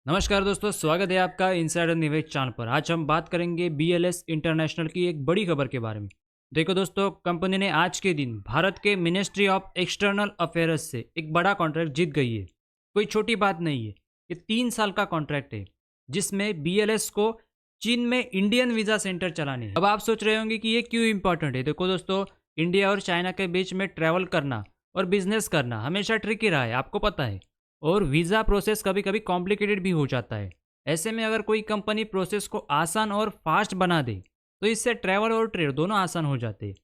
नमस्कार दोस्तों, स्वागत है आपका इनसाइडर निवेश चैनल पर। आज हम बात करेंगे बीएलएस इंटरनेशनल की एक बड़ी खबर के बारे में। देखो दोस्तों, कंपनी ने आज के दिन भारत के मिनिस्ट्री ऑफ एक्सटर्नल अफेयर्स से एक बड़ा कॉन्ट्रैक्ट जीत गई है। कोई छोटी बात नहीं है। ये 3 साल का कॉन्ट्रैक्ट है जिसमें बीएलएस को चीन में इंडियन वीज़ा सेंटर चलाने हैं। अब आप सोच रहे होंगे कि ये क्यों इंपॉर्टेंट है। देखो दोस्तों, इंडिया और चाइना के बीच में ट्रैवल करना और बिजनेस करना हमेशा ट्रिकी रहा है, आपको पता है। और वीज़ा प्रोसेस कभी कभी कॉम्प्लिकेटेड भी हो जाता है। ऐसे में अगर कोई कंपनी प्रोसेस को आसान और फास्ट बना दे तो इससे ट्रैवल और ट्रेड दोनों आसान हो जाते हैं।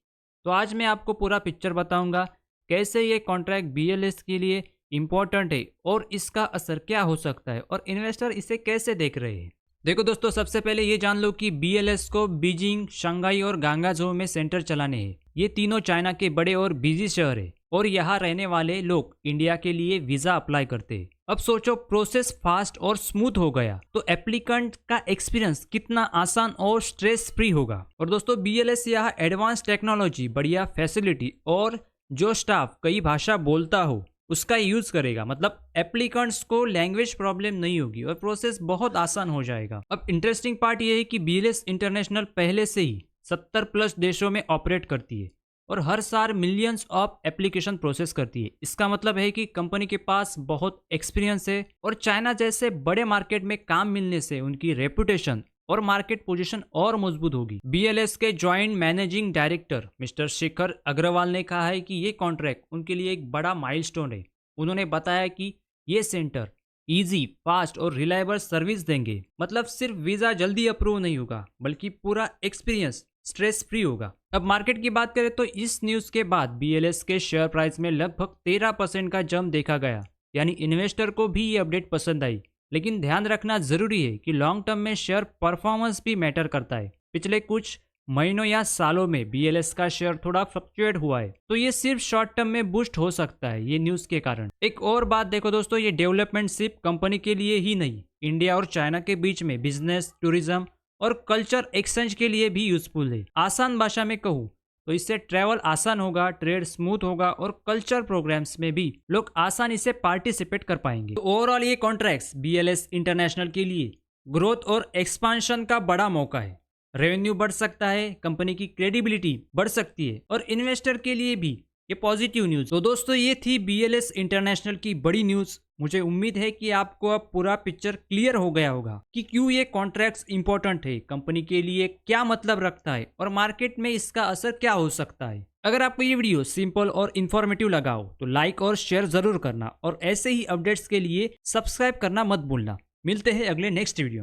तो आज मैं आपको पूरा पिक्चर बताऊंगा कैसे ये कॉन्ट्रैक्ट बीएलएस के लिए इम्पोर्टेंट है और इसका असर क्या हो सकता है और इन्वेस्टर इसे कैसे देख रहे हैं। देखो दोस्तों, सबसे पहले ये जान लो कि बीएलएस को बीजिंग, शंघाई और गांगाझो में सेंटर चलाने हैं। ये तीनों चाइना के बड़े और बिजी शहर है और यहाँ रहने वाले लोग इंडिया के लिए वीजा अप्लाई करते हैं। अब सोचो, प्रोसेस फास्ट और स्मूथ हो गया तो एप्लीकेंट का एक्सपीरियंस कितना आसान और स्ट्रेस फ्री होगा। और दोस्तों, बीएलएस यहाँ एडवांस टेक्नोलॉजी, बढ़िया फैसिलिटी और जो स्टाफ कई भाषा बोलता हो उसका यूज करेगा। मतलब एप्लीकेंट्स को लैंग्वेज प्रॉब्लम नहीं होगी और प्रोसेस बहुत आसान हो जाएगा। अब इंटरेस्टिंग पार्ट ये है कि बीएलएस इंटरनेशनल पहले से ही 70+ देशों में ऑपरेट करती है और हर साल मिलियंस ऑफ एप्लीकेशन प्रोसेस करती है। इसका मतलब है कि कंपनी के पास बहुत एक्सपीरियंस है और चाइना जैसे बड़े मार्केट में काम मिलने से उनकी रेपुटेशन और मार्केट पोजीशन और मजबूत होगी। बीएलएस के joint managing director mister Shekhar Agarwal ने कहा है कि ये कॉन्ट्रैक्ट उनके लिए एक बड़ा माइलस्टोन है। उन्होंने बताया कि ये सेंटर इजी, फास्ट और रिलायबल सर्विस देंगे। मतलब सिर्फ वीजा जल्दी अप्रूव नहीं होगा बल्कि पूरा एक्सपीरियंस स्ट्रेस फ्री होगा। अब मार्केट की बात करें तो इस न्यूज के बाद बीएलएस के शेयर प्राइस में लगभग 13% का जंप देखा गया। यानी इन्वेस्टर को भी ये अपडेट पसंद आई। लेकिन ध्यान रखना जरूरी है कि लॉन्ग टर्म में शेयर परफॉर्मेंस भी मैटर करता है। पिछले कुछ महीनों या सालों में बीएलएस का शेयर थोड़ा फ्लक्चुएट हुआ है, तो ये सिर्फ शॉर्ट टर्म में बूस्ट हो सकता है ये न्यूज के कारण। एक और बात देखो दोस्तों, ये डेवलपमेंट सिर्फ कंपनी के लिए ही नहीं, इंडिया और चाइना के बीच में बिजनेस, टूरिज्म और कल्चर एक्सचेंज के लिए भी यूजफुल है। आसान भाषा में कहूँ तो इससे ट्रैवल आसान होगा, ट्रेड स्मूथ होगा और कल्चर प्रोग्राम्स में भी लोग आसानी से पार्टिसिपेट कर पाएंगे। तो ओवरऑल ये कॉन्ट्रैक्ट्स बीएलएस इंटरनेशनल के लिए ग्रोथ और एक्सपांशन का बड़ा मौका है। रेवेन्यू बढ़ सकता है, कंपनी की क्रेडिबिलिटी बढ़ सकती है और इन्वेस्टर के लिए भी ये पॉजिटिव न्यूज। तो दोस्तों, ये थी बीएलएस इंटरनेशनल की बड़ी न्यूज। मुझे उम्मीद है कि आपको अब पूरा पिक्चर क्लियर हो गया होगा कि क्यों ये कॉन्ट्रैक्ट्स इंपॉर्टेंट है, कंपनी के लिए क्या मतलब रखता है और मार्केट में इसका असर क्या हो सकता है। अगर आपको ये वीडियो सिंपल और इन्फॉर्मेटिव लगा हो तो लाइक और शेयर जरूर करना और ऐसे ही अपडेट्स के लिए सब्सक्राइब करना मत भूलना। मिलते हैं अगले नेक्स्ट वीडियो में।